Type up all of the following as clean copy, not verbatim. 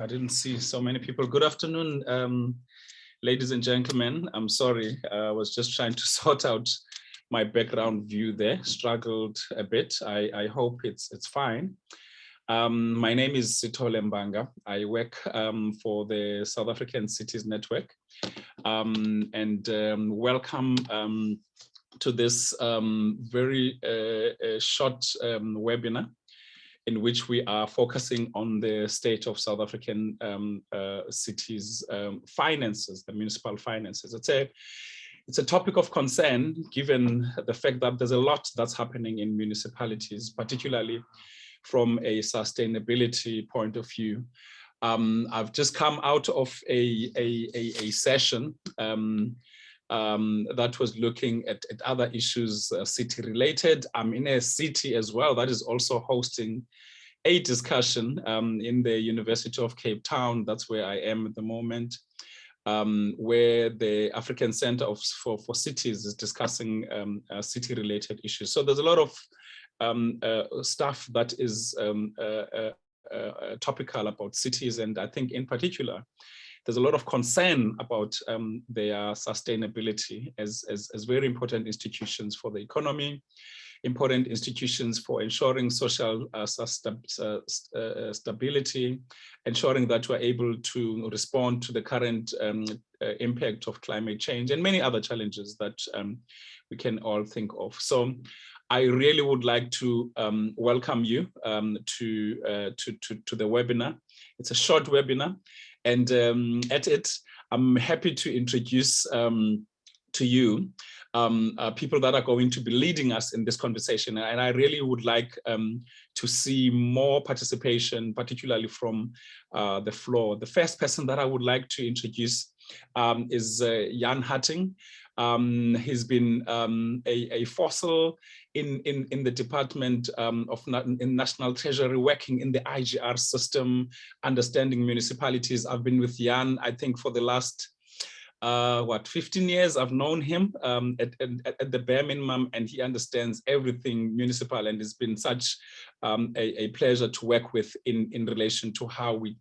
I didn't see so many people. Good afternoon, ladies and gentlemen. I'm sorry, I was just trying to sort out my background view there, struggled a bit. I hope it's fine. My name is Sithole Mbanga. I work for the South African Cities Network, and welcome to this very short webinar in which we are focusing on the state of South African cities finances, the municipal finances. It's a topic of concern given the fact that there's a lot that's happening in municipalities, particularly from a sustainability point of view. I've just come out of a session that was looking at other issues, city related. I'm in a city as well that is also hosting a discussion in the University of Cape Town. That's where I am at the moment, where the African Center for Cities is discussing city related issues. So there's a lot of stuff that is topical about cities, and I think in particular there's a lot of concern about their sustainability as very important institutions for the economy, important institutions for ensuring social stability, ensuring that we're able to respond to the current impact of climate change and many other challenges that we can all think of. So I really would like to welcome you to the webinar. It's a short webinar, and at it, I'm happy to introduce to you people that are going to be leading us in this conversation. And I really would like to see more participation, particularly from the floor. The first person that I would like to introduce is Jan Hattingh. He's been a fossil in the Department in National Treasury, working in the IGR system, understanding municipalities. I've been with Jan, I think, for the last 15 years. I've known him at the bare minimum, and he understands everything municipal, and it's been such a pleasure to work with in relation to how we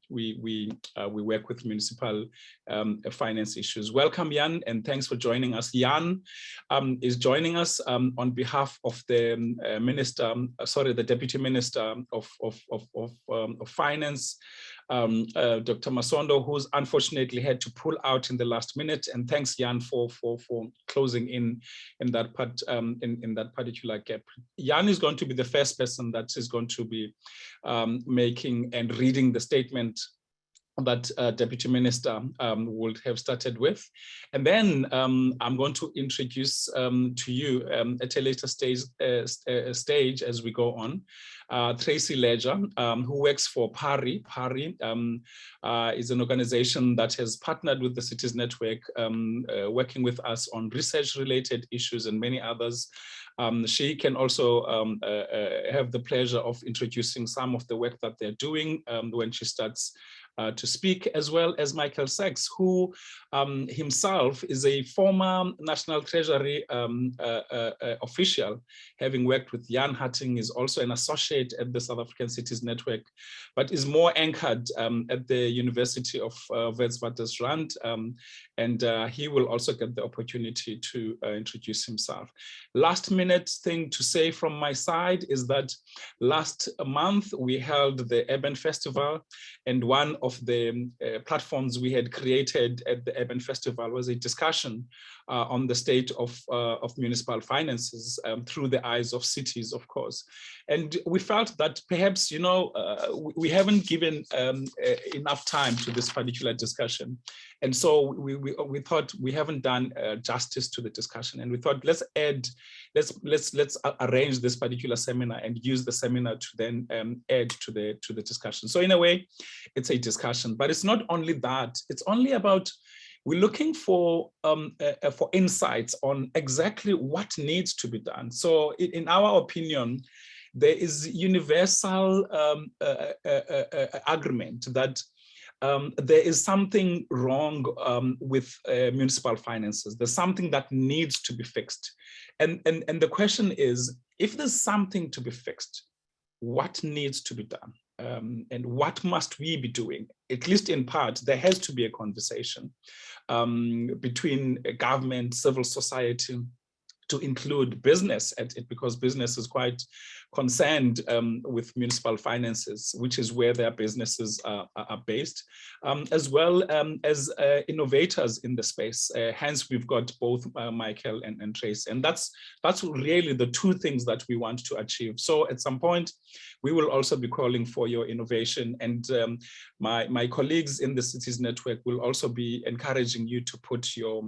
work with municipal finance issues. Welcome, Jan, and thanks for joining us. Jan is joining us on behalf of the the Deputy Minister of Finance, Dr. Masondo, who's unfortunately had to pull out in the last minute. And thanks, Jan, for closing in that part, in that particular gap. Jan is going to be the first person that is going to be making and reading the statement that Deputy Minister would have started with. And then I'm going to introduce to you at a later stage as we go on, Tracy Ledger, who works for PARI. PARI is an organization that has partnered with the Cities Network, working with us on research-related issues and many others. She can also have the pleasure of introducing some of the work that they're doing when she starts to speak, as well as Michael Sachs, who himself is a former National Treasury official, having worked with Jan Hattingh, is also an associate at the South African Cities Network, but is more anchored at the University of Witwatersrand, and he will also get the opportunity to introduce himself. Last minute thing to say from my side is that last month we held the Urban Festival, and one of the platforms we had created at the Urban Festival was a discussion on the state of municipal finances through the eyes of cities, of course. And we felt that perhaps, we haven't given enough time to this particular discussion. And so we thought we haven't done justice to the discussion, and we thought let's arrange this particular seminar and use the seminar to then add to the discussion. So in a way, it's a discussion, but it's not only that. It's only about, we're looking for insights on exactly what needs to be done. So in our opinion, there is universal agreement that there is something wrong with municipal finances. There's something that needs to be fixed. And the question is, if there's something to be fixed, what needs to be done? and what must we be doing? At least in part, there has to be a conversation between government, civil society, to include business at it, because business is quite concerned with municipal finances, which is where their businesses are based, as well as innovators in the space. Hence, we've got both Michael and Tracy, and that's really the two things that we want to achieve. So at some point, we will also be calling for your innovation, and my colleagues in the Cities Network will also be encouraging you to put your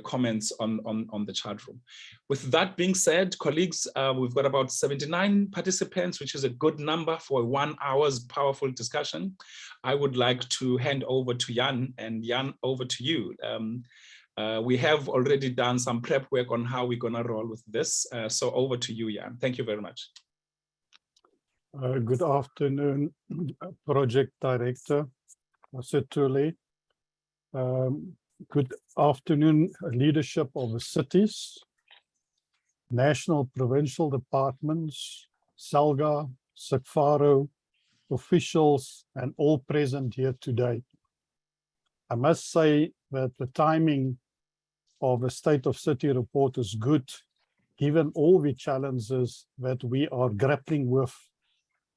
comments on the chat room. With that being said, colleagues, we've got about 79 participants, which is a good number for 1 hour's powerful discussion. I would like to hand over to Jan, and Jan, over to you. We have already done some prep work on how we're gonna roll with this. So over to you, Jan. Thank you very much. Good afternoon, Project Director Setuli. Good afternoon, leadership of the cities, national provincial departments, SALGA, SACFARO, officials, and all present here today. I must say that the timing of a State of City report is good, given all the challenges that we are grappling with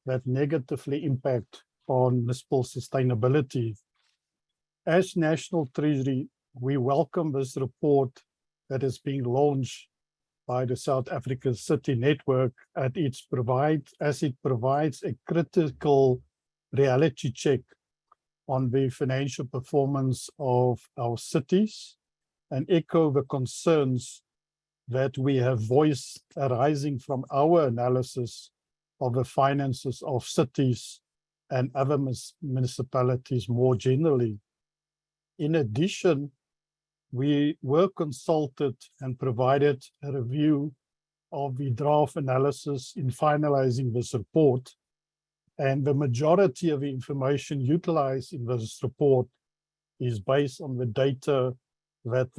that negatively impact on municipal sustainability. As National Treasury, we welcome this report that is being launched by the South African City Network as it provides a critical reality check on the financial performance of our cities and echo the concerns that we have voiced arising from our analysis of the finances of cities and other municipalities more generally. In addition, we were consulted and provided a review of the draft analysis in finalizing this report, and the majority of the information utilized in this report is based on the data that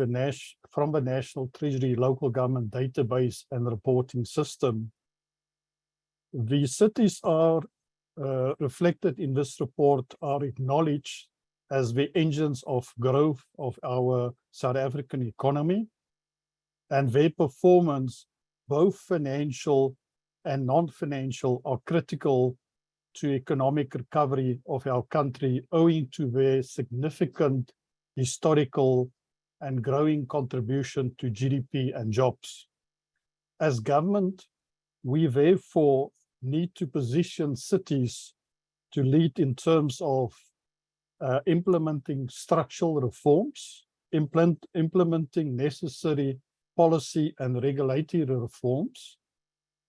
from the National Treasury Local Government Database and Reporting System. The cities are reflected in this report are acknowledged as the engines of growth of our South African economy, and their performance, both financial and non-financial, are critical to economic recovery of our country owing to their significant historical and growing contribution to GDP and jobs. As government, we therefore need to position cities to lead in terms of implementing structural reforms, implementing necessary policy and regulatory reforms,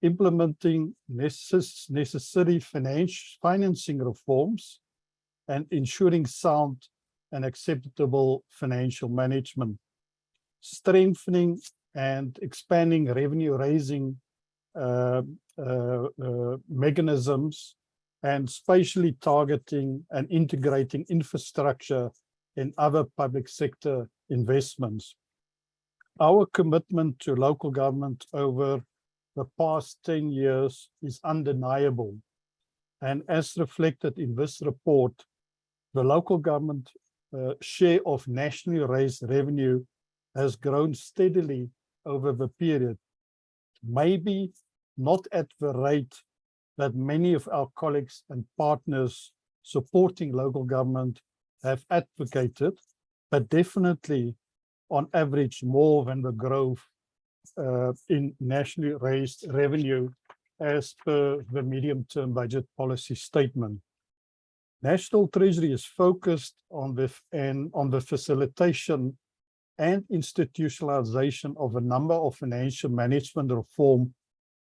implementing necessary financing reforms, and ensuring sound and acceptable financial management, strengthening and expanding revenue-raising mechanisms, and spatially targeting and integrating infrastructure in other public sector investments. Our commitment to local government over the past 10 years is undeniable. And as reflected in this report, the local government share of nationally raised revenue has grown steadily over the period, maybe not at the rate that many of our colleagues and partners supporting local government have advocated, but definitely on average more than the growth in nationally raised revenue as per the medium-term budget policy statement. National Treasury is focused on the facilitation and institutionalization of a number of financial management reform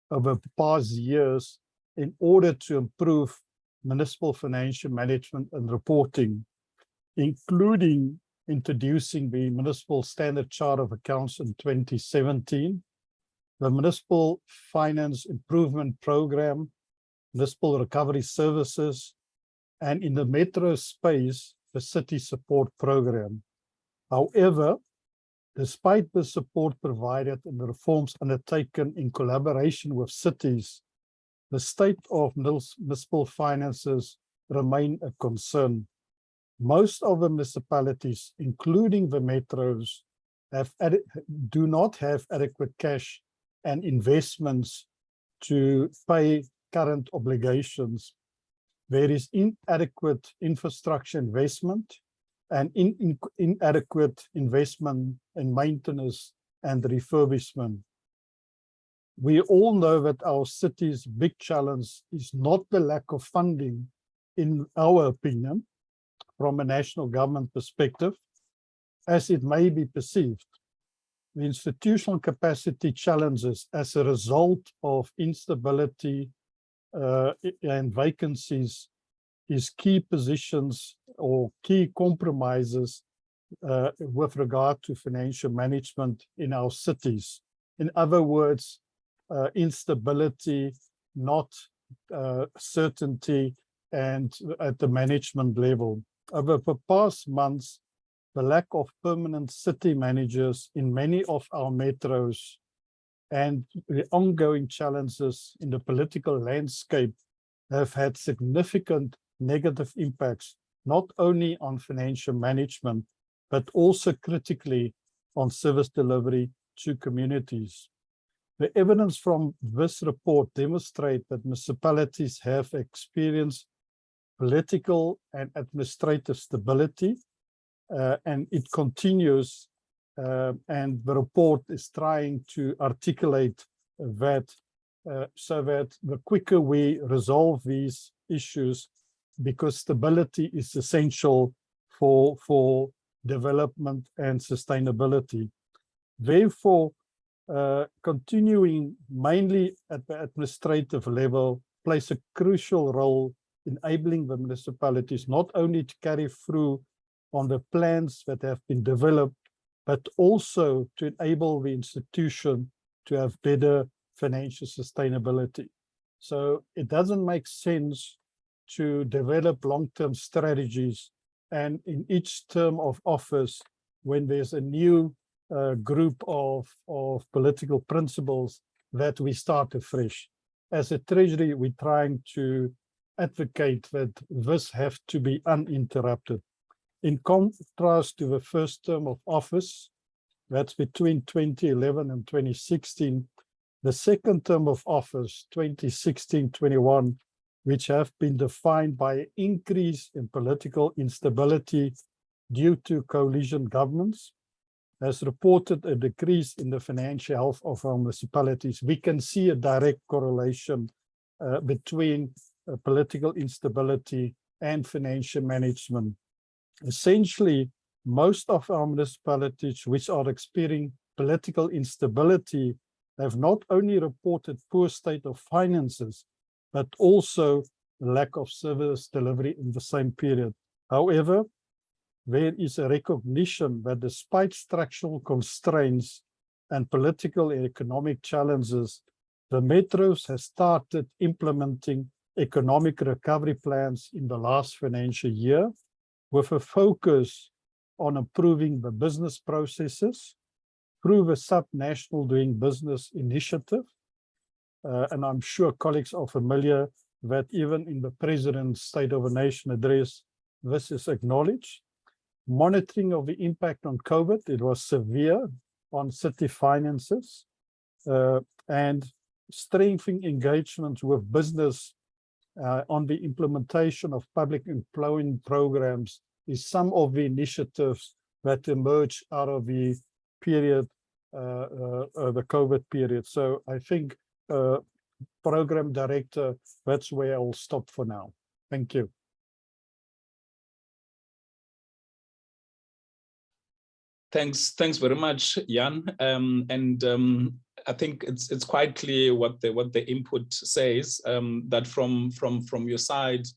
over the past years in order to improve municipal financial management and reporting, including introducing the Municipal Standard Chart of Accounts in 2017, the Municipal Finance Improvement Program, Municipal Recovery Services, and in the metro space, the City Support Program. However, despite the support provided and the reforms undertaken in collaboration with cities, the state of municipal finances remain a concern. Most of the municipalities, including the metros, do not have adequate cash and investments to pay current obligations. There is inadequate infrastructure investment and inadequate investment in maintenance and refurbishment. We all know that our city's big challenge is not the lack of funding, in our opinion, from a national government perspective, as it may be perceived. The institutional capacity challenges as a result of instability and vacancies is key positions or key compromises with regard to financial management in our cities. In other words, instability, not certainty, and at the management level. Over the past months, the lack of permanent city managers in many of our metros and the ongoing challenges in the political landscape have had significant negative impacts, not only on financial management, but also critically on service delivery to communities. The evidence from this report demonstrates that municipalities have experienced political and administrative stability, and it continues, and the report is trying to articulate that so that the quicker we resolve these issues, because stability is essential for development and sustainability. Therefore, continuing mainly at the administrative level plays a crucial role enabling the municipalities not only to carry through on the plans that have been developed, but also to enable the institution to have better financial sustainability. So it doesn't make sense to develop long-term strategies and in each term of office, when there's a new group of political principles, that we start afresh. As a Treasury, we're trying to advocate that this have to be uninterrupted. In contrast to the first term of office, that's between 2011 and 2016, the second term of office, 2016-21, which have been defined by an increase in political instability due to coalition governments, has reported a decrease in the financial health of our municipalities. We can see a direct correlation between political instability and financial management. Essentially, most of our municipalities which are experiencing political instability have not only reported poor state of finances, but also lack of service delivery in the same period. However, there is a recognition that despite structural constraints and political and economic challenges, the metros have started implementing economic recovery plans in the last financial year with a focus on improving the business processes through the Subnational Doing Business initiative. And I'm sure colleagues are familiar that even in the President's State of the Nation address, this is acknowledged. Monitoring of the impact on COVID, it was severe on city finances, and strengthening engagement with business on the implementation of public employment programs is some of the initiatives that emerged out of the period, the COVID period. So I think, Program Director, that's where I'll stop for now. Thank you. Thanks very much, Jan. I think it's quite clear what the input says, that from your side,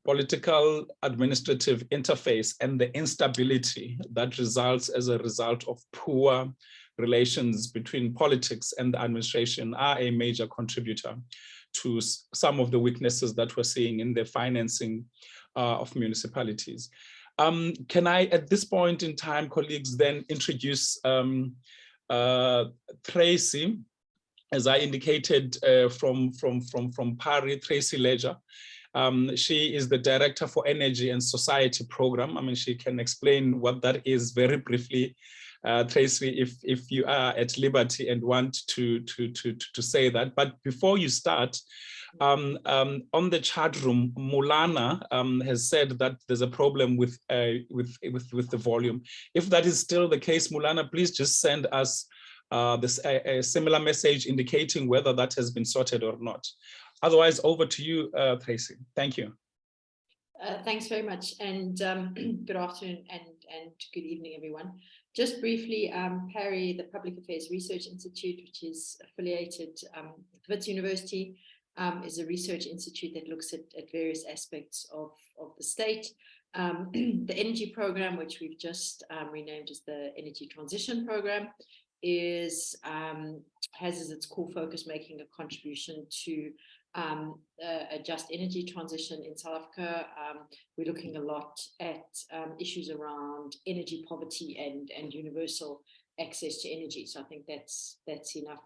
political administrative interface and the instability that results as a result of poor relations between politics and the administration are a major contributor to some of the weaknesses that we're seeing in the financing of municipalities. Can I, at this point in time, colleagues, then introduce Tracy, as I indicated, from PARI, Tracy Ledger. She is the Director for Energy and Society Program. I mean, she can explain what that is very briefly. Tracy, if you are at liberty and want to say that. But before you start, on the chat room, Mulana has said that there's a problem with the volume. If that is still the case, Mulana, please just send us a similar message indicating whether that has been sorted or not. Otherwise, over to you, Tracy. Thank you. Thanks very much, and good afternoon and good evening, everyone. Just briefly, PARI, the Public Affairs Research Institute, which is affiliated with Wits University, is a research institute that looks at various aspects of the state. The energy program, which we've just renamed as the Energy Transition Program, has as its core focus making a contribution to a just energy transition in South Africa. We're looking a lot at issues around energy poverty and universal access to energy. So I think that's enough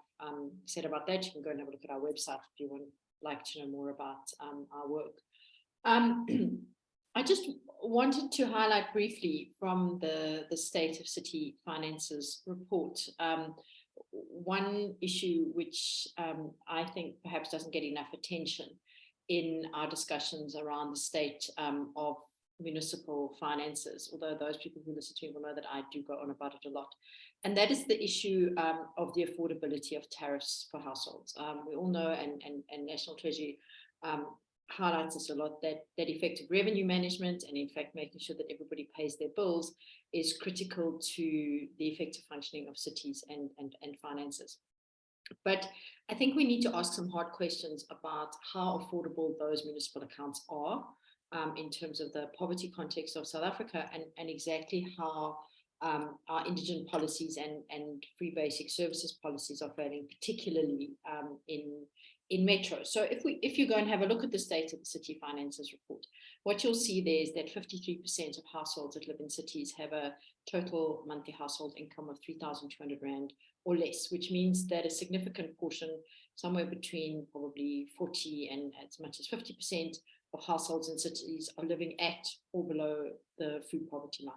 said about that. You can go and have a look at our website if you would like to know more about our work. I just wanted to highlight briefly from the State of City Finances report one issue which I think perhaps doesn't get enough attention in our discussions around the state of municipal finances, although those people who listen to me will know that I do go on about it a lot. And that is the issue of the affordability of tariffs for households. We all know, and National Treasury highlights this a lot, that effective revenue management and in fact making sure that everybody pays their bills is critical to the effective functioning of cities and finances. But I think we need to ask some hard questions about how affordable those municipal accounts are in terms of the poverty context of South Africa, and exactly how our indigent policies and free basic services policies are failing, particularly in Metro. So if you go and have a look at the State of the City Finances report, what you'll see there is that 53% of households that live in cities have a total monthly household income of 3,200 Rand or less, which means that a significant portion, somewhere between probably 40 and as much as 50% of households in cities are living at or below the food poverty line.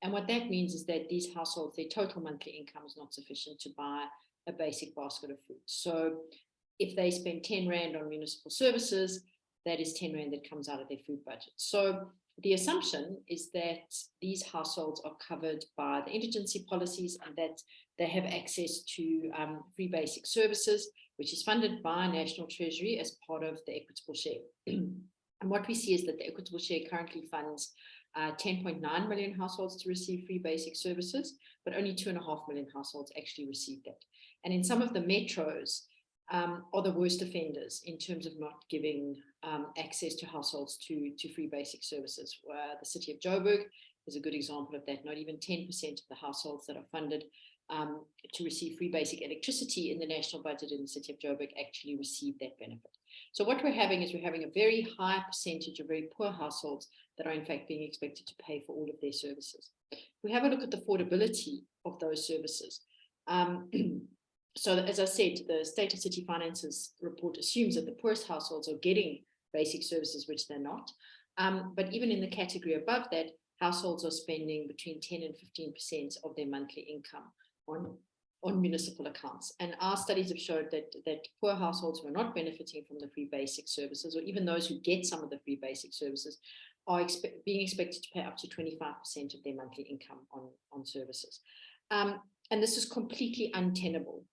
And what that means is that these households, their total monthly income is not sufficient to buy a basic basket of food. So if they spend 10 Rand on municipal services, that is 10 Rand that comes out of their food budget. So the assumption is that these households are covered by the indigency policies and that they have access to free basic services, which is funded by National Treasury as part of the equitable share. And what we see is that the equitable share currently funds 10.9 million households to receive free basic services, but only 2.5 million households actually receive that. And in some of the metros, are the worst offenders in terms of not giving access to households to free basic services. The city of Joburg is a good example of that. Not even 10% of the households that are funded to receive free basic electricity in the national budget in the city of Joburg actually receive that benefit. So what we're having is we're having a very high percentage of very poor households that are in fact being expected to pay for all of their services. We have a look at the affordability of those services. So as I said, the State of City Finances report assumes that the poorest households are getting basic services, which they're not. But even in the category above that, households are spending between 10 and 15% of their monthly income on municipal accounts. And our studies have showed that poor households who are not benefiting from the free basic services, or even those who get some of the free basic services, are being expected to pay up to 25% of their monthly income on services. And this is completely untenable.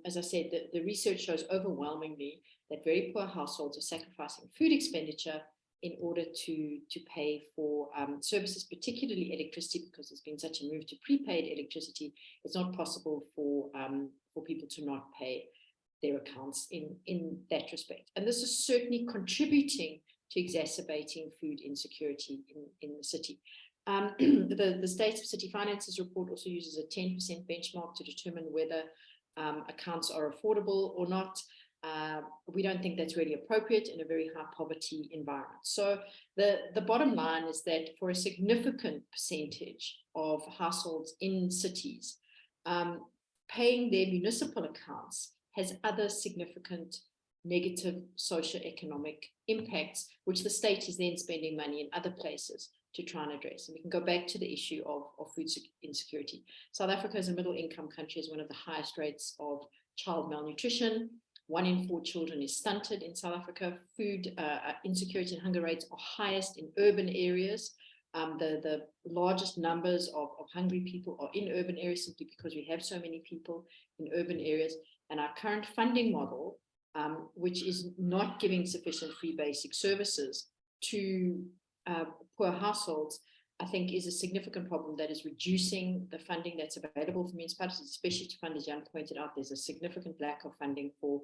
As I said, the research shows overwhelmingly that very poor households are sacrificing food expenditure in order to pay for services, particularly electricity, because there's been such a move to prepaid electricity. It's not possible for people to not pay their accounts in that respect. And this is certainly contributing to exacerbating food insecurity in the city. The State of City Finances report also uses a 10% benchmark to determine whether accounts are affordable or not. We don't think that's really appropriate in a very high poverty environment. So the bottom line is that for a significant percentage of households in cities, paying their municipal accounts has other significant negative socioeconomic impacts, which the state is then spending money in other places to try and address. And we can go back to the issue of food insecurity. South Africa is a middle income country, has one of the highest rates of child malnutrition. 1 in 4 children is stunted in South Africa. Food insecurity and hunger rates are highest in urban areas. The largest numbers of hungry people are in urban areas simply because we have so many people in urban areas. And our current funding model, which is not giving sufficient free basic services to poor households, I think is a significant problem that is reducing the funding that's available for municipalities, especially to fund, as Jan pointed out, there's a significant lack of funding for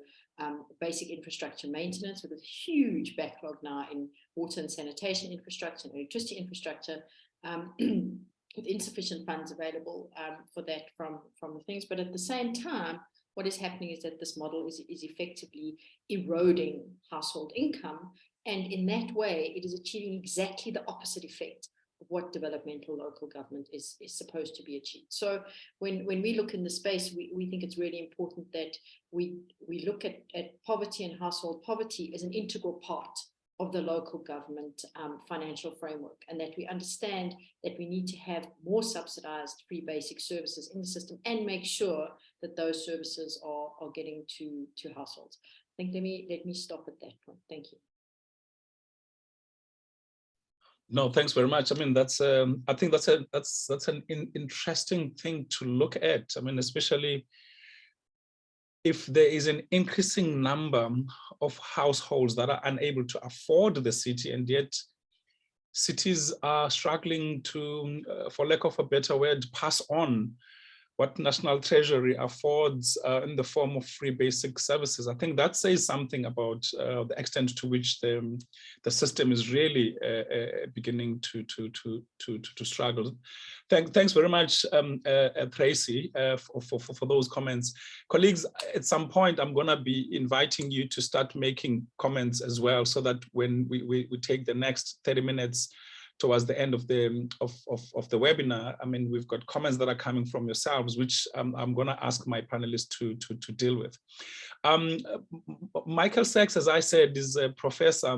basic infrastructure maintenance, with a huge backlog now in water and sanitation infrastructure and electricity infrastructure, with insufficient funds available for that from the things. But at the same time, what is happening is that this model is effectively eroding household income. And in that way, it is achieving exactly the opposite effect of what developmental local government is supposed to be achieved. So when we look in the space, we think it's really important that we look at poverty and household poverty as an integral part of the local government financial framework, and that we understand that we need to have more subsidized free basic services in the system and make sure that those services are getting to households. I think let me stop at that point. Thank you. No, thanks very much. I mean, that's I think that's an interesting thing to look at. I mean, especially if there is an increasing number of households that are unable to afford the city, and yet cities are struggling to, for lack of a better word, pass on what National Treasury affords in the form of free basic services. I think that says something about the extent to which the system is really beginning to struggle. Thanks very much, Tracy, for those comments. Colleagues, at some point, I'm gonna be inviting you to start making comments as well, so that when we take the next 30 minutes towards the end of the webinar, I mean, we've got comments that are coming from yourselves, which I'm going to ask my panelists to deal with. Michael Sachs, as I said, is a professor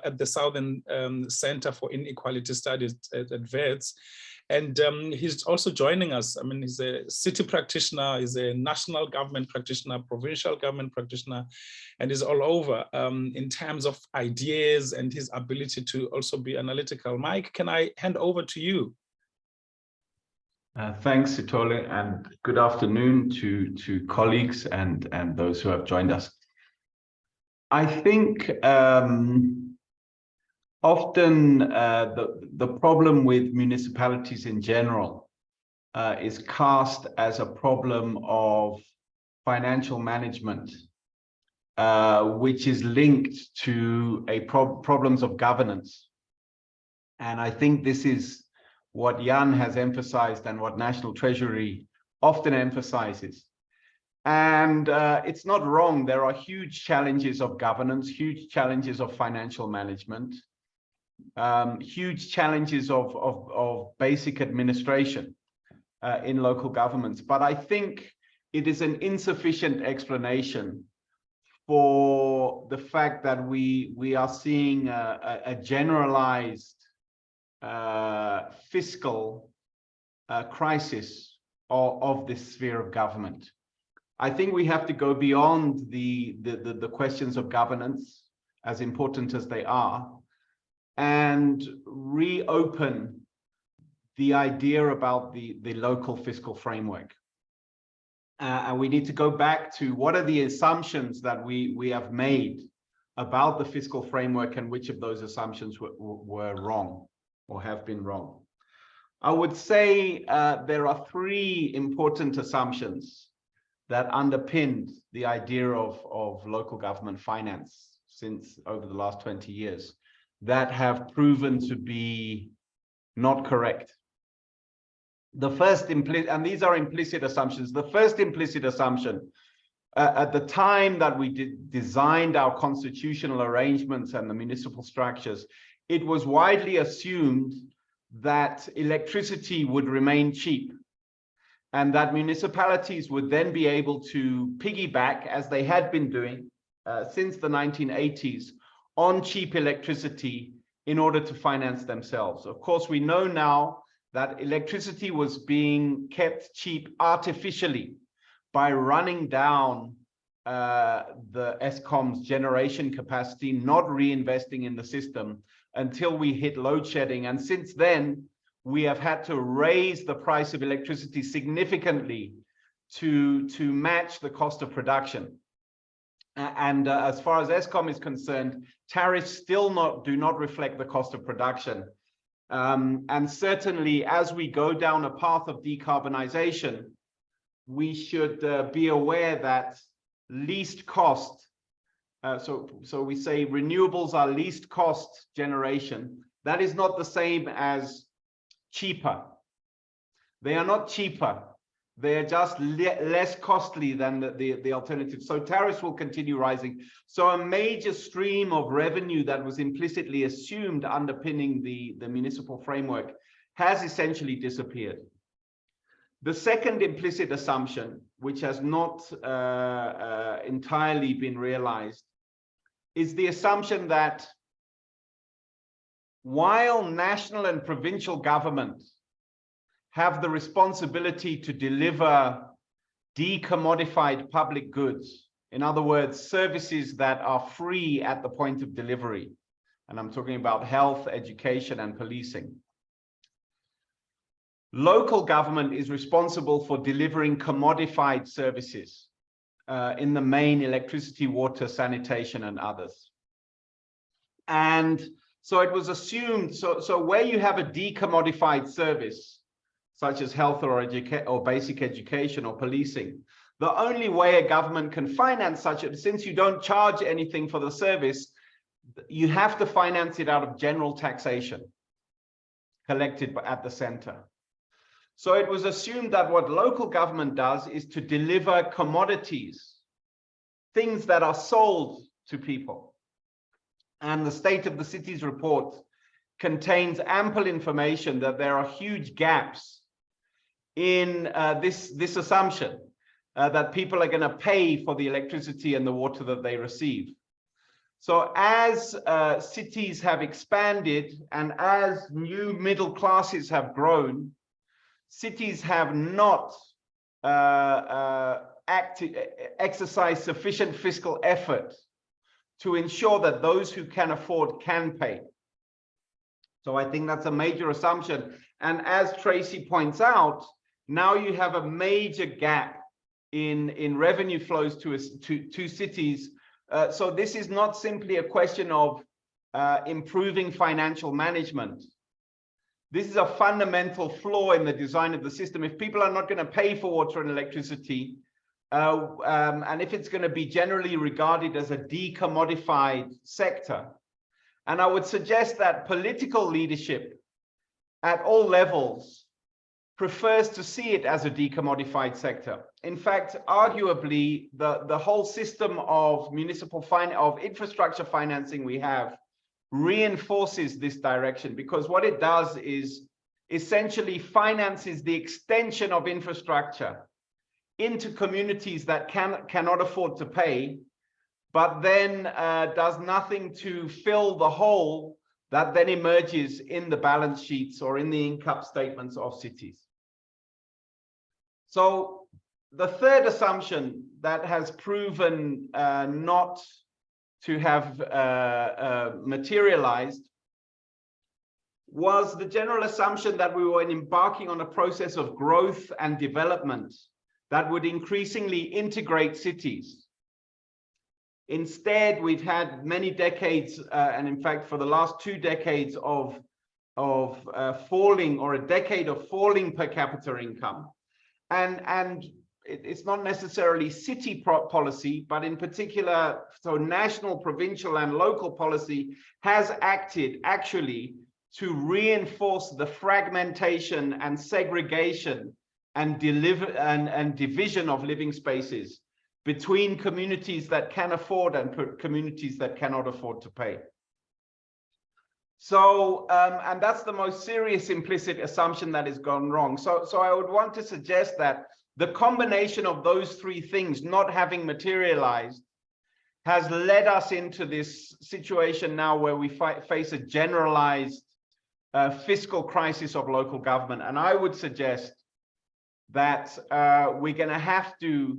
at the Southern Center for Inequality Studies at Wits. And he's also joining us. I mean, he's a city practitioner, he's a national government practitioner, provincial government practitioner, and is all over in terms of ideas and his ability to also be analytical. Mike, can I hand over to you? Thanks, Sithole, and good afternoon to colleagues and those who have joined us. I think often the problem with municipalities in general is cast as a problem of financial management, which is linked to problems of governance. And I think this is what Jan has emphasized and what National Treasury often emphasizes. And it's not wrong. There are huge challenges of governance, huge challenges of financial management, huge challenges of basic administration in local governments. But I think it is an insufficient explanation for the fact that we are seeing a generalized fiscal crisis of this sphere of government. I think we have to go beyond the questions of governance, as important as they are, and reopen the idea about the local fiscal framework. And we need to go back to what are the assumptions that we have made about the fiscal framework, and which of those assumptions were wrong or have been wrong. I would say there are 3 important assumptions that underpinned the idea of local government finance since over the last 20 years that have proven to be not correct. The first and these are implicit assumptions. The first implicit assumption, at the time that we designed our constitutional arrangements and the municipal structures, it was widely assumed that electricity would remain cheap and that municipalities would then be able to piggyback, as they had been doing since the 1980s, on cheap electricity in order to finance themselves. Of course, we know now that electricity was being kept cheap artificially by running down the Eskom's generation capacity, not reinvesting in the system until we hit load shedding. And since then, we have had to raise the price of electricity significantly to match the cost of production. And as far as Eskom is concerned, tariffs still do not reflect the cost of production. And certainly, as we go down a path of decarbonization, we should be aware that least cost, so we say renewables are least cost generation. That is not the same as cheaper. They are not cheaper. They are just less costly than the alternative. So tariffs will continue rising. So a major stream of revenue that was implicitly assumed underpinning the municipal framework has essentially disappeared. The second implicit assumption, which has not entirely been realized, is the assumption that while national and provincial governments have the responsibility to deliver decommodified public goods, in other words, services that are free at the point of delivery, and I'm talking about health, education, and policing. Local government is responsible for delivering commodified services, in the main electricity, water, sanitation, and others. And so it was assumed, so where you have a decommodified service, such as health or basic education or policing, the only way a government can finance such a, since you don't charge anything for the service, you have to finance it out of general taxation collected at the center. So it was assumed that what local government does is to deliver commodities, things that are sold to people. And the State of the Cities report contains ample information that there are huge gaps in this assumption that people are going to pay for the electricity and the water that they receive. So as cities have expanded and as new middle classes have grown, cities have not exercised sufficient fiscal effort to ensure that those who can afford can pay. So I think that's a major assumption. And as Tracy points out, now you have a major gap in revenue flows to cities. So this is not simply a question of improving financial management. This is a fundamental flaw in the design of the system. If people are not going to pay for water and electricity, and if it's going to be generally regarded as a decommodified sector, and I would suggest that political leadership at all levels prefers to see it as a decommodified sector. In fact, arguably, the whole system of of infrastructure financing we have reinforces this direction, because what it does is essentially finances the extension of infrastructure into communities that cannot afford to pay, but then does nothing to fill the hole that then emerges in the balance sheets or in the income statements of cities. So the third assumption that has proven not to have materialized was the general assumption that we were embarking on a process of growth and development that would increasingly integrate cities. Instead, we've had many decades, and in fact, for the last 2 decades of falling, or a decade of falling per capita income. And it's not necessarily city policy, but in particular, so national, provincial, and local policy has acted actually to reinforce the fragmentation and segregation and division of living spaces between communities that can afford and communities that cannot afford to pay. So, and that's the most serious implicit assumption that has gone wrong. So I would want to suggest that the combination of those three things not having materialized has led us into this situation now where we face a generalized fiscal crisis of local government. And I would suggest that we're going to have to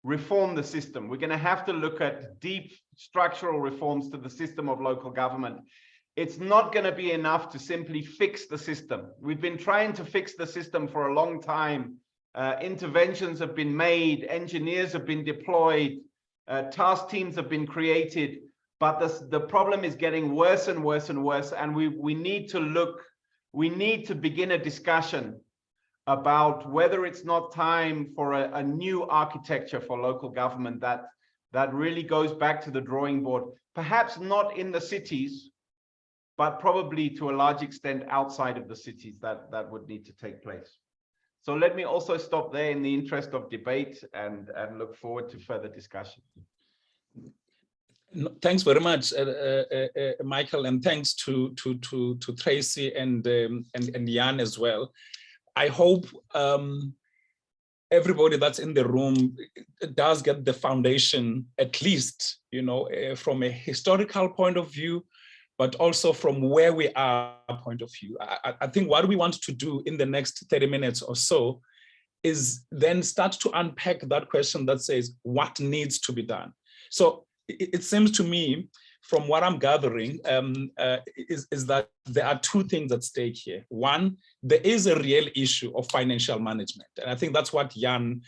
reform the system. We're going to have to look at deep structural reforms to the system of local government. It's not going to be enough to simply fix the system. We've been trying to fix the system for a long time. Interventions have been made, engineers have been deployed, task teams have been created, but the problem is getting worse and worse and worse. And we need to begin a discussion about whether it's not time for a new architecture for local government that really goes back to the drawing board, perhaps not in the cities, but probably to a large extent outside of the cities that would need to take place. So let me also stop there in the interest of debate and look forward to further discussion. Thanks very much, Michael, and thanks to Tracy and Jan as well. I hope everybody that's in the room does get the foundation, at least, from a historical point of view, but also from where we are point of view. I think what we want to do in the next 30 minutes or so is then start to unpack that question that says, what needs to be done? So it seems to me, from what I'm gathering, is that there are two things at stake here. One, there is a real issue of financial management. And I think that's what Jan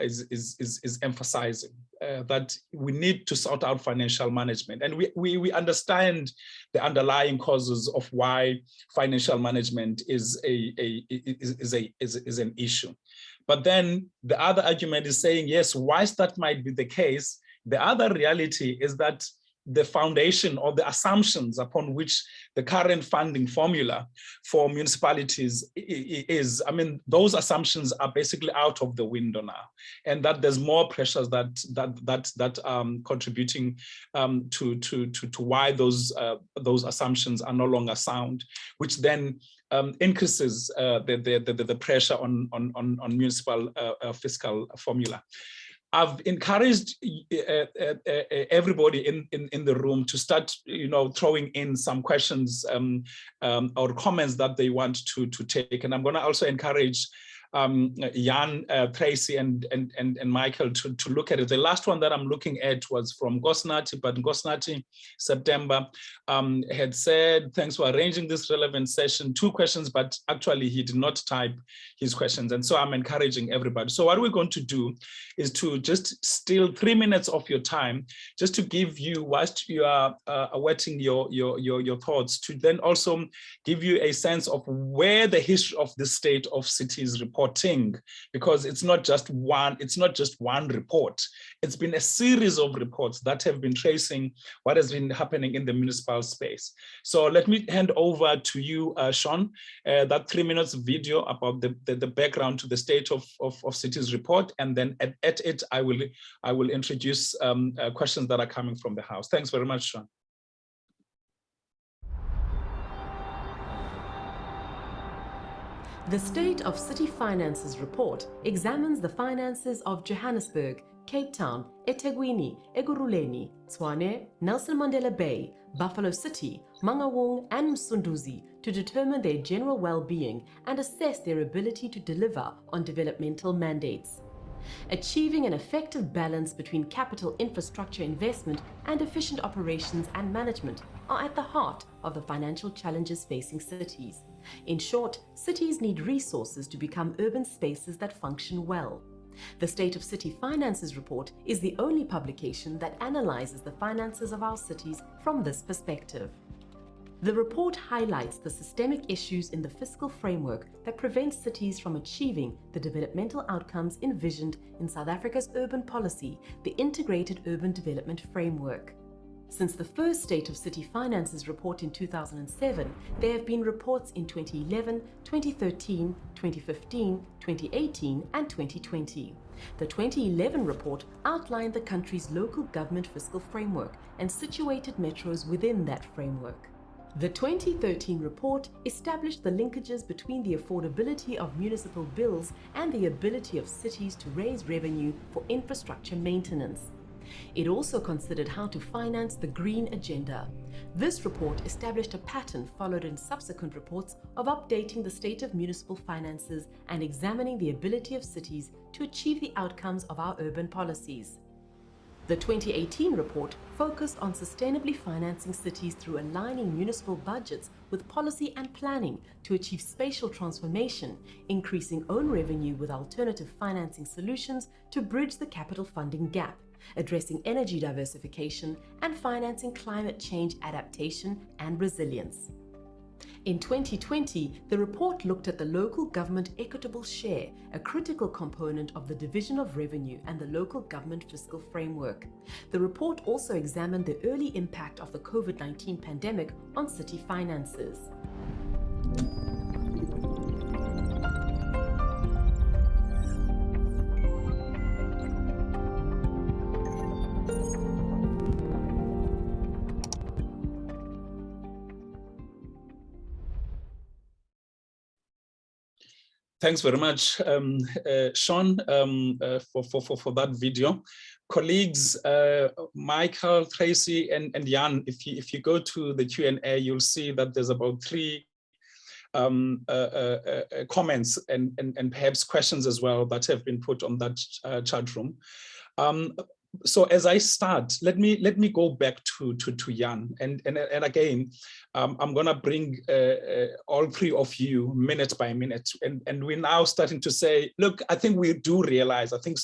is emphasizing, that we need to sort out financial management. And we understand the underlying causes of why financial management is an issue. But then the other argument is saying, yes, whilst that might be the case, the other reality is that the foundation or the assumptions upon which the current funding formula for municipalities is, those assumptions are basically out of the window now, and that there's more pressures that contributing to why those assumptions are no longer sound, which then increases the pressure on municipal fiscal formula. I've encouraged everybody in the room to start, throwing in some questions or comments that they want to take. And I'm going to also encourage Jan, Tracy, and Michael to look at it. The last one that I'm looking at was from Gosnati, but Gosnati, September, had said, thanks for arranging this relevant session. 2 questions, but actually he did not type his questions. And so I'm encouraging everybody. So what we're going to do is to just steal 3 minutes of your time, just to give you, whilst you are awaiting your thoughts, to then also give you a sense of where the history of the state of cities reporting, because it's not just one report. It's been a series of reports that have been tracing what has been happening in the municipal space. So let me hand over to you, Sean, that 3 minutes video about the background to the state of cities report, and then at it I will introduce questions that are coming from the house. Thanks very much, Sean. The State of City Finances report examines the finances of Johannesburg, Cape Town, eThekwini, Ekurhuleni, Tshwane, Nelson Mandela Bay, Buffalo City, Mangaung, and Msunduzi to determine their general well-being and assess their ability to deliver on developmental mandates. Achieving an effective balance between capital infrastructure investment and efficient operations and management are at the heart of the financial challenges facing cities. In short, cities need resources to become urban spaces that function well. The State of City Finances report is the only publication that analyzes the finances of our cities from this perspective. The report highlights the systemic issues in the fiscal framework that prevent cities from achieving the developmental outcomes envisioned in South Africa's urban policy, the Integrated Urban Development Framework. Since the first State of City Finances report in 2007, there have been reports in 2011, 2013, 2015, 2018, and 2020. The 2011 report outlined the country's local government fiscal framework and situated metros within that framework. The 2013 report established the linkages between the affordability of municipal bills and the ability of cities to raise revenue for infrastructure maintenance. It also considered how to finance the green agenda. This report established a pattern followed in subsequent reports of updating the state of municipal finances and examining the ability of cities to achieve the outcomes of our urban policies. The 2018 report focused on sustainably financing cities through aligning municipal budgets with policy and planning to achieve spatial transformation, increasing own revenue with alternative financing solutions to bridge the capital funding gap, addressing energy diversification, and financing climate change adaptation and resilience. In 2020, the report looked at the local government equitable share, a critical component of the division of revenue and the local government fiscal framework. The report also examined the early impact of the COVID-19 pandemic on city finances. Thanks very much, Sean, for that video. Colleagues, Michael, Tracy, and Jan, if you go to the Q&A, you'll see that there's about 3 comments and perhaps questions as well that have been put on that chat room. So as I start, let me go back to Jan, and again, I'm gonna bring all 3 of you minute by minute, and we're now starting to say, look, I think we do realize, I think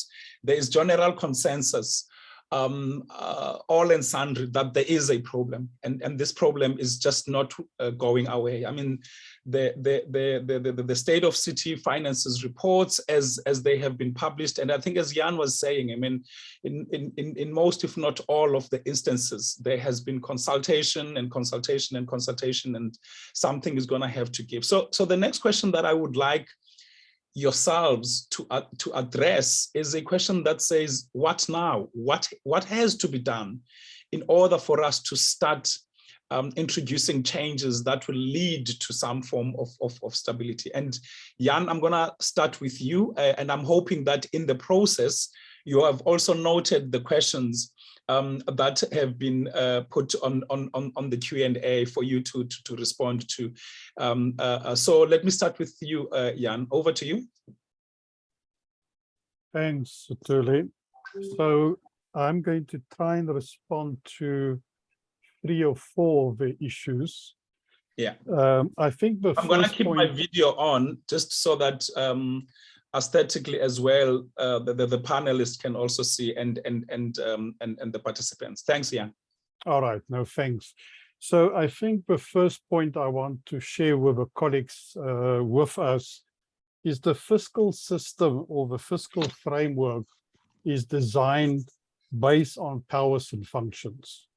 there is general consensus, all and sundry, that there is a problem, and this problem is just not going away. I mean, the state of city finances reports as they have been published, and I think as Jan was saying, I mean, in most, if not all of the instances, there has been consultation, and something is going to have to give. So the next question that I would like yourselves to address is a question that says, what now? What has to be done in order for us to start introducing changes that will lead to some form of stability? And Jan, I'm gonna start with you, and I'm hoping that in the process, you have also noted the questions that have been put on the Q&A for you to respond to. So let me start with you, Jan. Over to you. Thanks, Tuli. So I'm going to try and respond to 3 or 4 of the issues. Yeah. I think I'm going to keep my video on just so that aesthetically as well, the panelists can also see and the participants. Thanks, Jan. All right, no, thanks. So I think the first point I want to share with the colleagues with us is the fiscal system, or the fiscal framework, is designed based on powers and functions.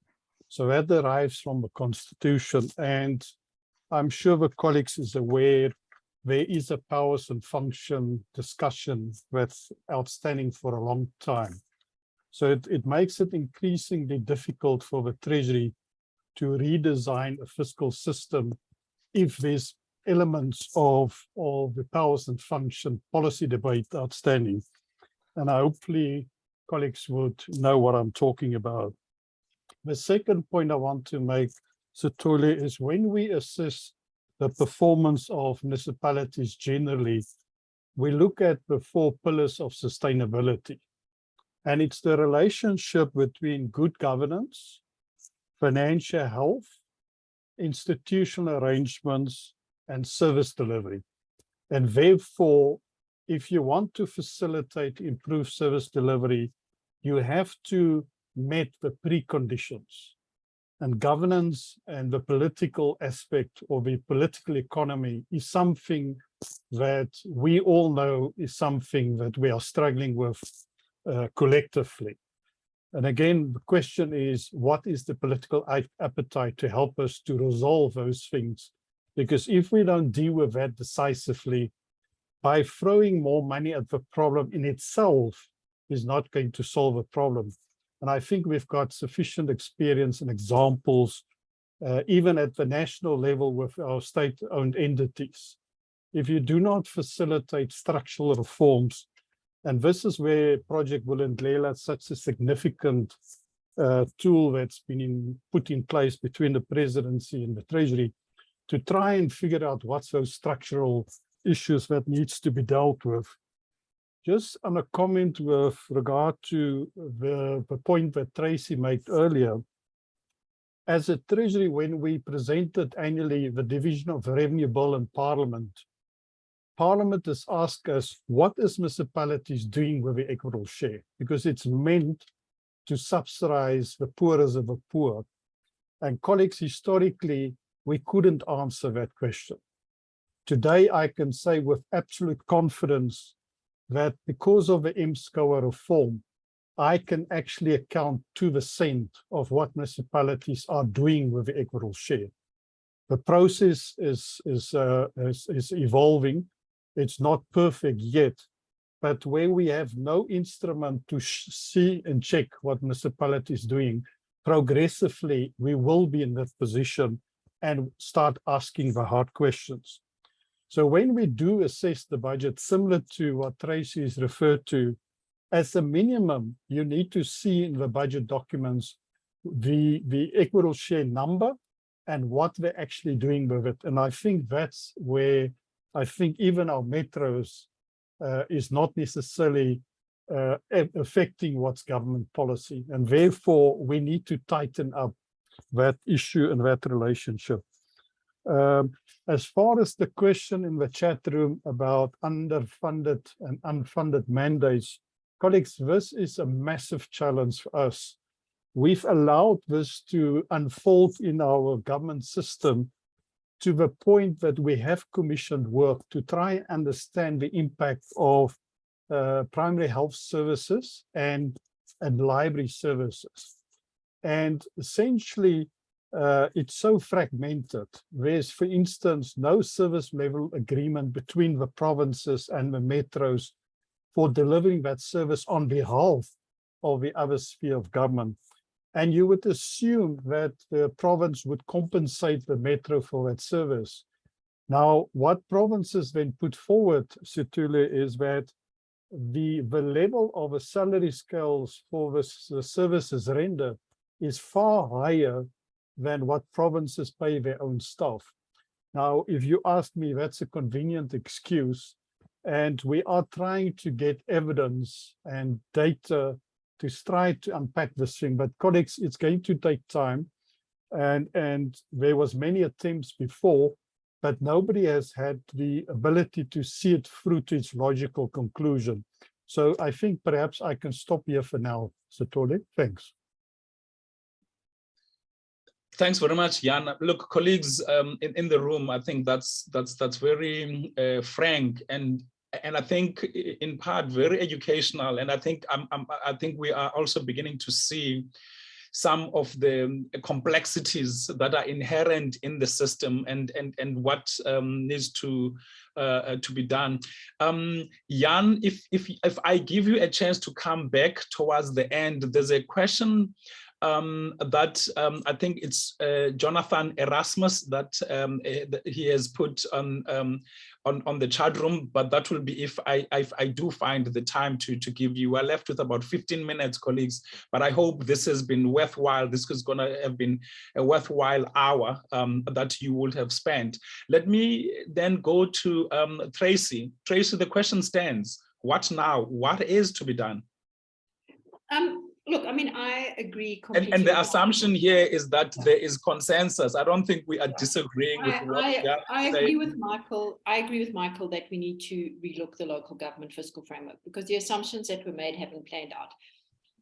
So that derives from the Constitution, and I'm sure the colleagues is aware there is a powers and function discussion that's outstanding for a long time. So it makes it increasingly difficult for the Treasury to redesign a fiscal system if there's elements of the powers and function policy debate outstanding. And hopefully colleagues would know what I'm talking about. The second point I want to make, Sithole, is when we assess the performance of municipalities generally, we look at the 4 pillars of sustainability. And it's the relationship between good governance, financial health, institutional arrangements, and service delivery. And therefore, if you want to facilitate improved service delivery, you have to meet the preconditions. And governance and the political aspect of the political economy is something that we all know is something that we are struggling with collectively. And again, the question is, what is the political appetite to help us to resolve those things? Because if we don't deal with that decisively, by throwing more money at the problem in itself is not going to solve a problem. And I think we've got sufficient experience and examples even at the national level with our state-owned entities. If you do not facilitate structural reforms, and this is where Project Vulindlela is such a significant tool that's been put in place between the presidency and the Treasury to try and figure out what's those structural issues that needs to be dealt with. Just on a comment with regard to the point that Tracy made earlier, as a Treasury, when we presented annually the division of revenue bill in Parliament, Parliament has asked us, what is municipalities doing with the equitable share? Because it's meant to subsidize the poorest of the poor. And colleagues, historically, we couldn't answer that question. Today, I can say with absolute confidence that because of the MSCOA reform, I can actually account to the cent of what municipalities are doing with the equitable share. The process is evolving. It's not perfect yet, but where we have no instrument to see and check what municipalities doing, progressively we will be in that position and start asking the hard questions. So when we do assess the budget, similar to what Tracy has referred to, as a minimum, you need to see in the budget documents the equitable share number and what they're actually doing with it. And I think that's where I think even our metros is not necessarily affecting what's government policy. And therefore, we need to tighten up that issue and that relationship. As far as the question in the chat room about underfunded and unfunded mandates, colleagues, this is a massive challenge for us. We've allowed this to unfold in our government system to the point that we have commissioned work to try and understand the impact of primary health services and library services. And essentially, it's so fragmented. There's, for instance, no service level agreement between the provinces and the metros for delivering that service on behalf of the other sphere of government. And you would assume that the province would compensate the metro for that service. Now, what provinces then put forward, Situle, is that the level of the salary scales for the services rendered is far higher than what provinces pay their own staff. Now, if you ask me, that's a convenient excuse. And we are trying to get evidence and data to try to unpack this thing. But colleagues, it's going to take time. And there was many attempts before, but nobody has had the ability to see it through to its logical conclusion. So I think perhaps I can stop here for now, Sithole. Thanks. Thanks very much, Jan. Look, colleagues in the room, I think that's very frank and I think in part very educational. And I think we are also beginning to see some of the complexities that are inherent in the system and what needs to be done. Jan, if I give you a chance to come back towards the end, there's a question that I think it's Jonathan Erasmus that he has put on the chat room, but that will be if I do find the time to give you. We're left with about 15 minutes, colleagues, but I hope this has been worthwhile. This is going to have been a worthwhile hour that you would have spent. Let me then go to Tracy. Tracy, the question stands. What now? What is to be done? Look, I mean, I agree completely. And the assumption here is that there is consensus. I don't think we are disagreeing with what I agree with Michael. I agree with Michael that we need to relook the local government fiscal framework because the assumptions that were made haven't played out,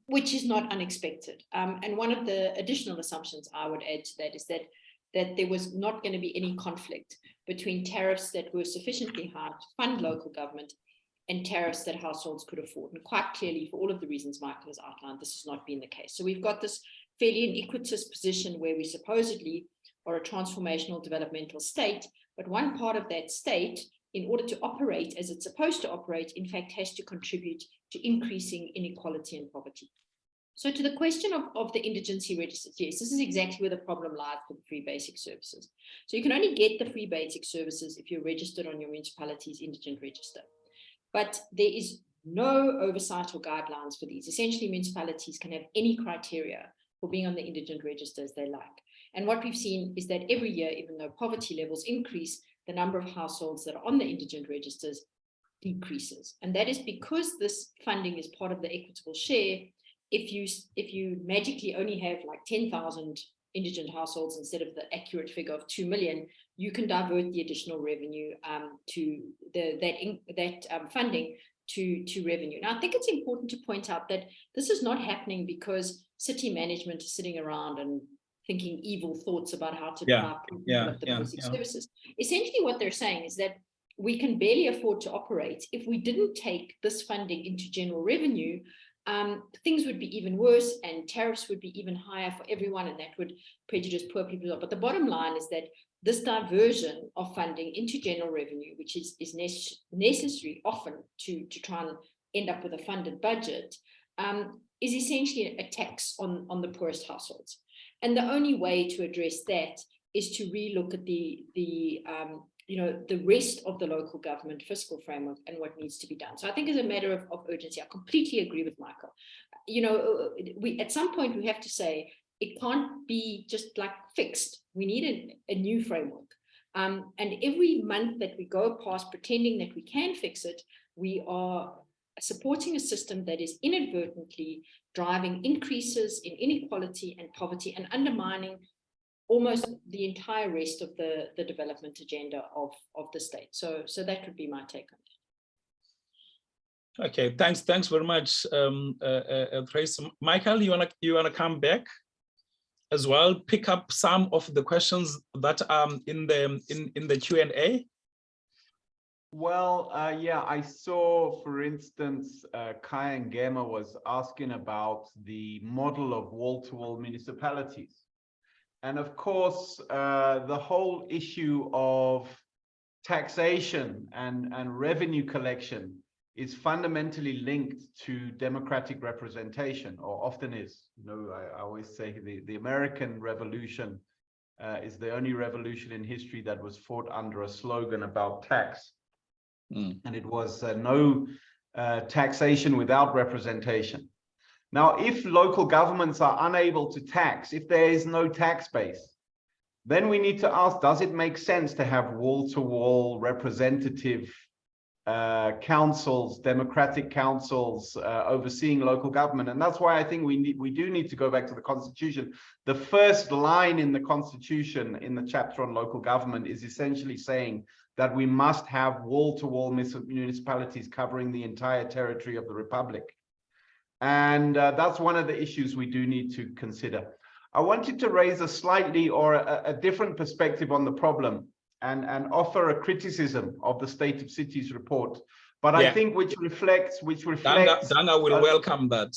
which is not unexpected. And one of the additional assumptions I would add to that is that there was not going to be any conflict between tariffs that were sufficiently high to fund local government and tariffs that households could afford. And quite clearly, for all of the reasons Michael has outlined, this has not been the case. So we've got this fairly iniquitous position where we supposedly are a transformational developmental state, but one part of that state, in order to operate as it's supposed to operate, in fact, has to contribute to increasing inequality and poverty. So to the question of the indigency registers, yes, this is exactly where the problem lies for the free basic services. So you can only get the free basic services if you're registered on your municipality's indigent register. But there is no oversight or guidelines for these. Essentially, municipalities can have any criteria for being on the indigent register as they like. And what we've seen is that every year, even though poverty levels increase, the number of households that are on the indigent registers decreases. And that is because this funding is part of the equitable share. If you magically only have like 10,000 indigent households instead of the accurate figure of 2 million, you can divert the additional revenue to that funding to revenue. Now, I think it's important to point out that this is not happening because city management is sitting around and thinking evil thoughts about how to develop the basic services. Essentially, what they're saying is that we can barely afford to operate. If we didn't take this funding into general revenue, things would be even worse and tariffs would be even higher for everyone, and that would prejudice poor people. But the bottom line is that this diversion of funding into general revenue, which is necessary often to try and end up with a funded budget, is essentially a tax on the poorest households. And the only way to address that is to relook at the rest of the local government fiscal framework and what needs to be done. So I think as a matter of urgency, I completely agree with Michael. We at some point we have to say it can't be just like fixed. We need a new framework. And every month that we go past pretending that we can fix it, we are supporting a system that is inadvertently driving increases in inequality and poverty and undermining almost the entire rest of the development agenda of the state. So that would be my take on it. Okay, thanks very much, Tracy. Michael, you wanna come back as well? Pick up some of the questions that are in the Q&A. Well, yeah, I saw, for instance, Kaya Ngema was asking about the model of wall-to-wall municipalities. And of course, the whole issue of taxation and revenue collection is fundamentally linked to democratic representation, or often is. I always say the American Revolution is the only revolution in history that was fought under a slogan about tax. And it was no taxation without representation. Now, if local governments are unable to tax, if there is no tax base, then we need to ask, does it make sense to have wall-to-wall representative councils, democratic councils overseeing local government? And that's why I think we do need to go back to the Constitution. The first line in the Constitution, in the chapter on local government, is essentially saying that we must have wall-to-wall municipalities covering the entire territory of the Republic. And that's one of the issues we do need to consider. I wanted to raise a slightly or a different perspective on the problem and offer a criticism of the State of Cities report, but I think which reflects Dana will welcome that.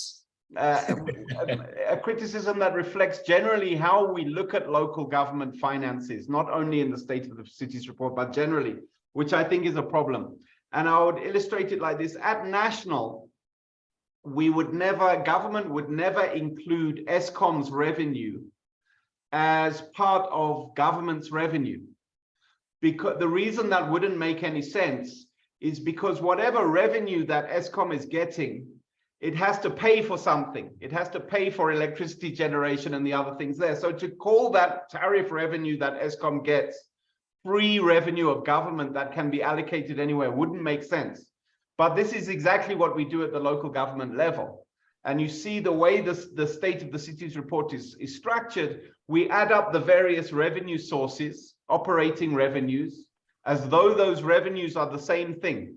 A criticism that reflects generally how we look at local government finances, not only in the State of the Cities report, but generally, which I think is a problem. And I would illustrate it like this. At national, government would never include Eskom's revenue as part of government's revenue. Because the reason that wouldn't make any sense is because whatever revenue that Eskom is getting, it has to pay for something. It has to pay for electricity generation and the other things there. So to call that tariff revenue that Eskom gets free revenue of government that can be allocated anywhere wouldn't make sense. But this is exactly what we do at the local government level. And you see the way the State of the Cities report is structured, we add up the various revenue sources, operating revenues, as though those revenues are the same thing.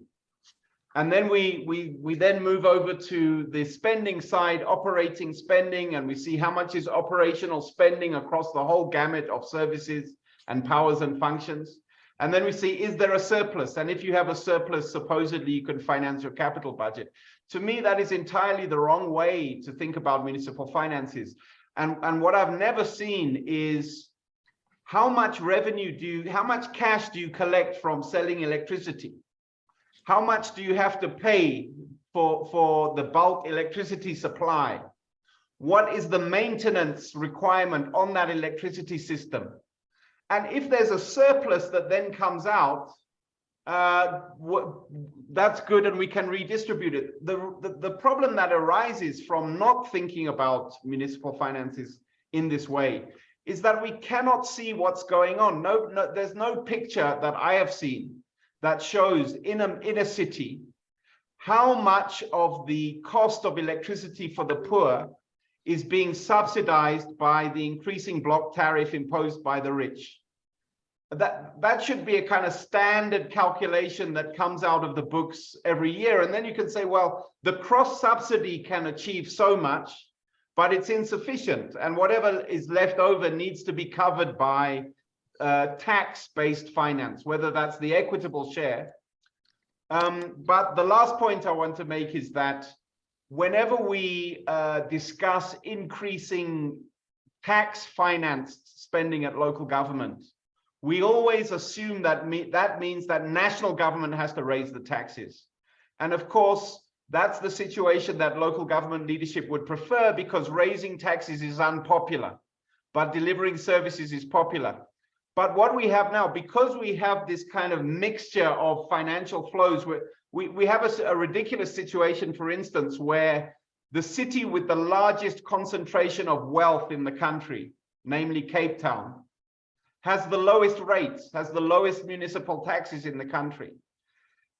And then we then move over to the spending side, operating spending, and we see how much is operational spending across the whole gamut of services and powers and functions. And then we see, is there a surplus? And if you have a surplus, supposedly you can finance your capital budget. To me, that is entirely the wrong way to think about municipal finances. And what I've never seen is how much cash do you collect from selling electricity? How much do you have to pay for the bulk electricity supply? what is the maintenance requirement on that electricity system? And if there's a surplus that then comes out, that's good and we can redistribute it. The problem that arises from not thinking about municipal finances in this way is that we cannot see what's going on. There's no picture that I have seen that shows in a city how much of the cost of electricity for the poor is being subsidized by the increasing block tariff imposed by the rich. That should be a kind of standard calculation that comes out of the books every year. And then you can say, well, the cross subsidy can achieve so much, but it's insufficient. And whatever is left over needs to be covered by tax-based finance, whether that's the equitable share. But the last point I want to make is that whenever we discuss increasing tax-financed spending at local government, we always assume that that means that national government has to raise the taxes. And of course, that's the situation that local government leadership would prefer, because raising taxes is unpopular, but delivering services is popular. But what we have now, because we have this kind of mixture of financial flows, we have a ridiculous situation, for instance, where the city with the largest concentration of wealth in the country, namely Cape Town, has the lowest rates, has the lowest municipal taxes in the country.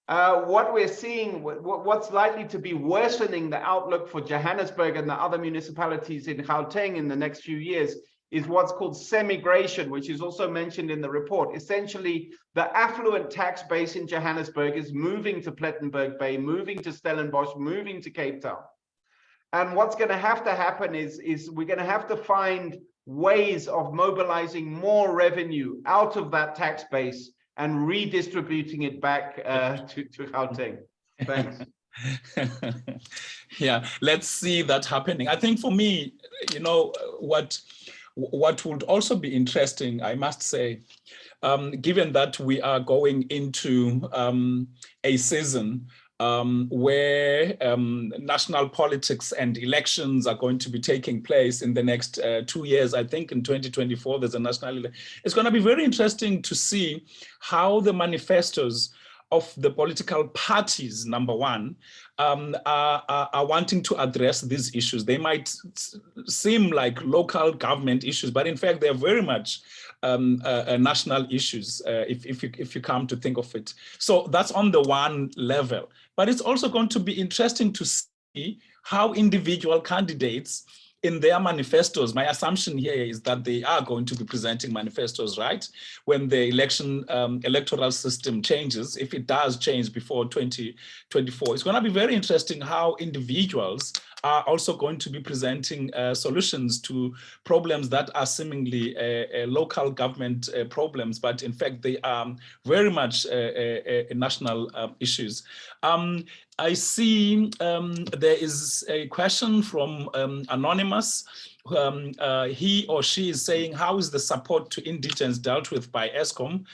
What we're seeing, what's likely to be worsening the outlook for Johannesburg and the other municipalities in Gauteng in the next few years, is what's called semigration, which is also mentioned in the report. Essentially, the affluent tax base in Johannesburg is moving to Plettenberg Bay, moving to Stellenbosch, moving to Cape Town. And what's going to happen is we're going to have to find ways of mobilizing more revenue out of that tax base and redistributing it back to Gauteng. Thanks. Yeah, let's see that happening. I think for me, you know, what would also be interesting, I must say, given that we are going into a season where national politics and elections are going to be taking place in the next 2 years. I think in 2024, there's a national election. It's going to be very interesting to see how the manifestos of the political parties, number one, are wanting to address these issues. They might seem like local government issues, but in fact, they're very much national issues, if you come to think of it. So that's on the one level. But it's also going to be interesting to see how individual candidates in their manifestos, my assumption here is that they are going to be presenting manifestos, right? When the electoral system changes, if it does change before 2024, it's going to be very interesting how individuals are also going to be presenting solutions to problems that are seemingly local government problems, but in fact, they are very much national issues. I see there is a question from Anonymous. He or she is saying, how is the support to indigents dealt with by ESCOM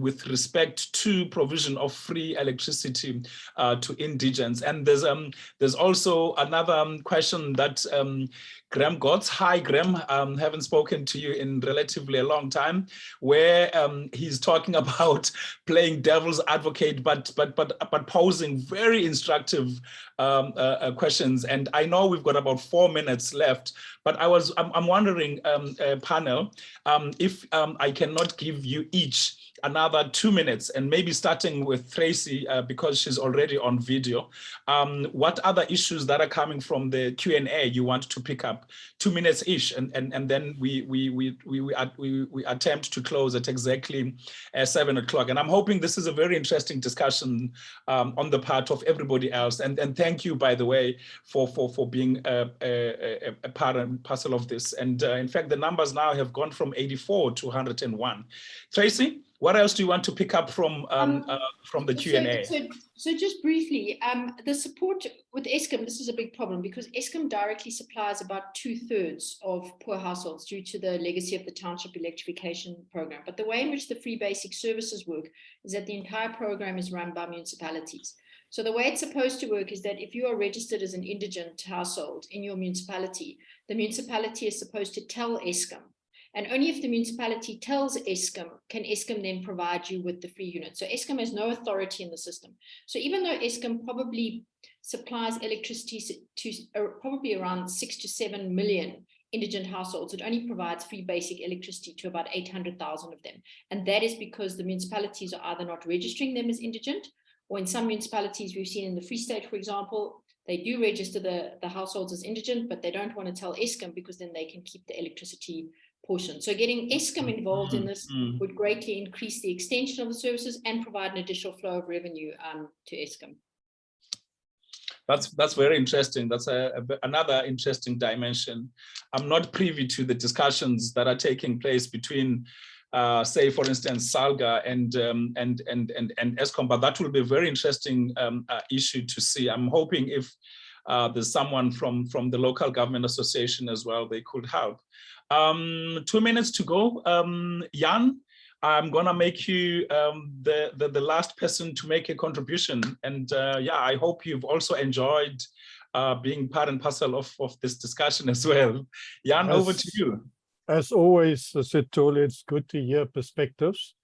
with respect to provision of free electricity to indigents? And there's also another question that Graham Gotts. Hi, Graham. Haven't spoken to you in relatively a long time, where he's talking about playing devil's advocate, but posing very instructive questions. And I know we've got about 4 minutes left, but I'm wondering, panel, if I cannot give you each another 2 minutes, and maybe starting with Tracy, because she's already on video. What other issues that are coming from the Q&A you want to pick up? 2 minutes ish, and then we attempt to close at exactly 7 o'clock. And I'm hoping this is a very interesting discussion on the part of everybody else. And thank you, by the way, for being a part and parcel of this. And in fact, the numbers now have gone from 84 to 101. Tracy, what else do you want to pick up from the Q&A? So just briefly, the support with ESCOM, this is a big problem because ESCOM directly supplies about 2/3 of poor households due to the legacy of the township electrification program. But the way in which the free basic services work is that the entire program is run by municipalities. So the way it's supposed to work is that if you are registered as an indigent household in your municipality, the municipality is supposed to tell Eskom. And only if the municipality tells Eskom, can Eskom then provide you with the free unit. So Eskom has no authority in the system. So even though Eskom probably supplies electricity to probably around 6 to 7 million indigent households, it only provides free basic electricity to about 800,000 of them. And that is because the municipalities are either not registering them as indigent, or in some municipalities we've seen in the Free State, for example, they do register the households as indigent, but they don't want to tell Eskom because then they can keep the electricity portion. So getting Eskom involved in this would greatly increase the extension of the services and provide an additional flow of revenue to Eskom. That's very interesting. That's another interesting dimension. I'm not privy to the discussions that are taking place between, say, for instance, SALGA and Eskom, but that will be a very interesting issue to see. I'm hoping if there's someone from the local government association as well, they could help. 2 minutes to go. Jan, I'm gonna make you the last person to make a contribution. And yeah, I hope you've also enjoyed being part and parcel of this discussion as well. Jan, over to you. As always, Sithole, it's good to hear perspectives.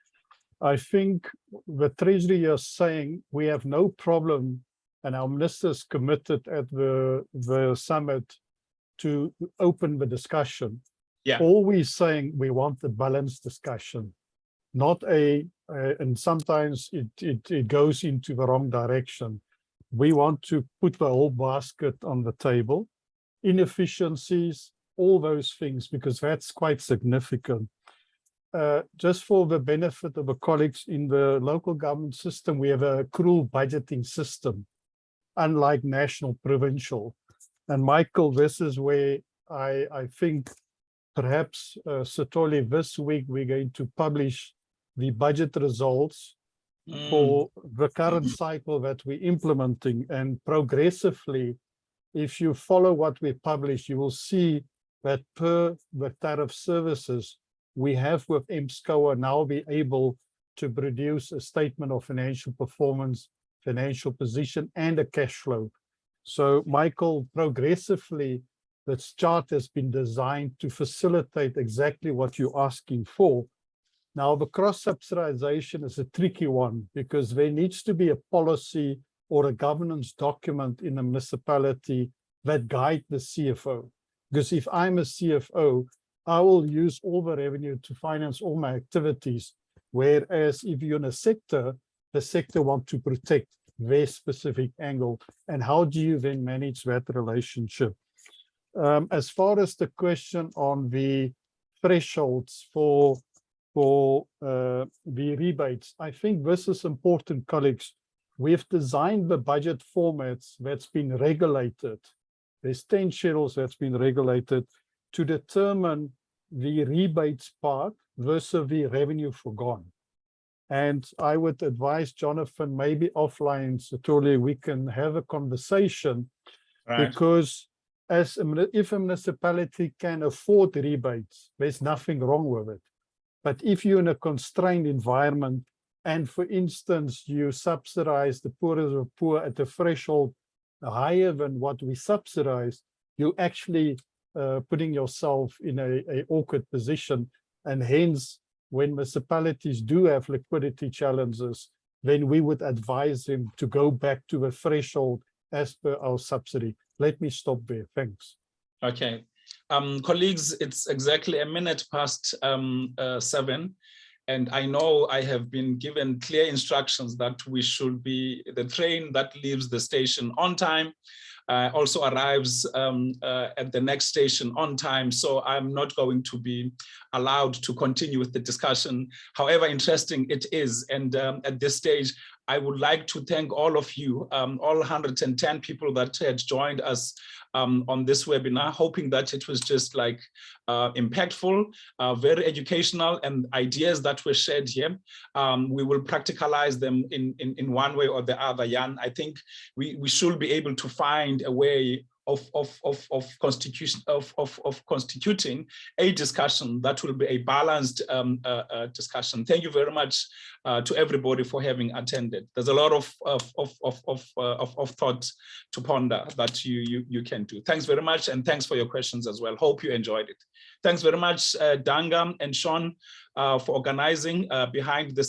I think the Treasury is saying we have no problem, and our ministers committed at the summit to open the discussion. Yeah. All we're saying, we want the balanced discussion, not and sometimes it goes into the wrong direction. We want to put the whole basket on the table, inefficiencies, all those things, because that's quite significant. Just for the benefit of the colleagues in the local government system, we have a accrual budgeting system, unlike national, provincial. And Michael, this is where I think perhaps, Sithole, this week we're going to publish the budget results for the current cycle that we're implementing. And progressively, if you follow what we publish, you will see that per the tariff services, we have with MSCOA now be able to produce a statement of financial performance, financial position, and a cash flow. So, Michael, progressively, this chart has been designed to facilitate exactly what you're asking for. Now, the cross-subsidization is a tricky one because there needs to be a policy or a governance document in a municipality that guide the CFO. Because if I'm a CFO, I will use all the revenue to finance all my activities. Whereas if you're in a sector, the sector wants to protect their specific angle. And how do you then manage that relationship? As far as the question on the thresholds for the rebates, I think this is important, colleagues. We've designed the budget formats that's been regulated. There's 10 schedules that's been regulated to determine the rebates part versus the revenue forgone. And I would advise Jonathan, maybe offline, Sithole, we can have a conversation, right? Because if a municipality can afford rebates, there's nothing wrong with it. But if you're in a constrained environment and, for instance, you subsidize the poorest of poor at a threshold higher than what we subsidize, you actually putting yourself in a awkward position. And hence, when municipalities do have liquidity challenges, then we would advise them to go back to the threshold as per our subsidy. Let me stop there. Thanks. Okay. Colleagues, it's exactly 7:07. And I know I have been given clear instructions that we should be, the train that leaves the station on time also arrives at the next station on time. So I'm not going to be allowed to continue with the discussion, however interesting it is. And at this stage, I would like to thank all of you, all 110 people that had joined us on this webinar, hoping that it was just like impactful, very educational, and ideas that were shared here. We will practicalize them in one way or the other, Jan. I think we should be able to find a way constituting a discussion that will be a balanced discussion. Thank you very much to everybody for having attended. There's a lot of thought to ponder that you can do. Thanks very much, and thanks for your questions as well. Hope you enjoyed it. Thanks very much, Danga and Sean, for organizing behind this.